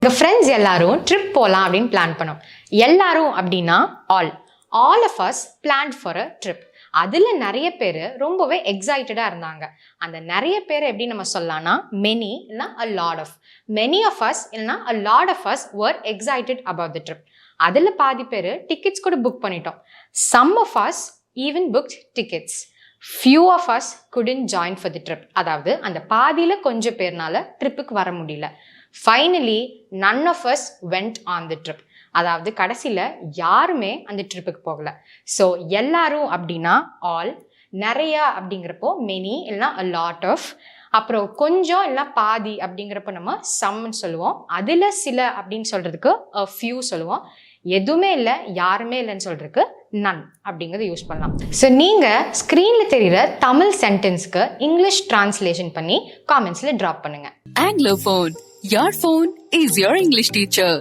எங்கள் ஃப்ரெண்ட்ஸ் எல்லாரும் ட்ரிப் போகலாம் அப்படின்னு பிளான் பண்ணோம். எல்லாரும் அப்படின்னா all of us plan for a trip. அதில் நிறைய பேர் ரொம்பவே எக்ஸைட்டடாக இருந்தாங்க. அந்த நிறைய பேர் எப்படி நம்ம சொல்லலாம்னா மெனி இல்லைனா a lot of. Many of us இல்லைனா a lot of us were excited about the trip. அதில் பாதி பேர் டிக்கெட்ஸ் கூட புக் பண்ணிட்டோம். Some of us even booked tickets. Few of us couldn't join for the trip. அதாவது அந்த பாதியில் கொஞ்சம் பேர்னால ட்ரிப்புக்கு வர முடியல. Finally none of us went on the trip. அதாவது கடைசியில் யாருமே அந்த ட்ரிப்புக்கு போகல. ஸோ எல்லாரும் அப்படின்னா ஆல், நிறையா அப்படிங்கிறப்போ மெனி இல்லைனா அ லாட் ஆஃப், அப்புறம் கொஞ்சம் இல்லைனா பாதி அப்படிங்கிறப்ப நம்ம சம்னு சொல்லுவோம். அதில் சில அப்படின்னு சொல்கிறதுக்கு அ ஃபியூ சொல்லுவோம். எதுவுமே இல்லை யாருமே இல்லைன்னு சொல்கிறதுக்கு நன் அப்படிங்கிறத யூஸ் பண்ணலாம். ஸோ நீங்கள் ஸ்க்ரீனில் தெரிகிற தமிழ் சென்டென்ஸ்க்கு இங்கிலீஷ் டிரான்ஸ்லேஷன் பண்ணி காமெண்ட்ஸில் ட்ராப் பண்ணுங்கள். Anglophone. Your phone is your English teacher.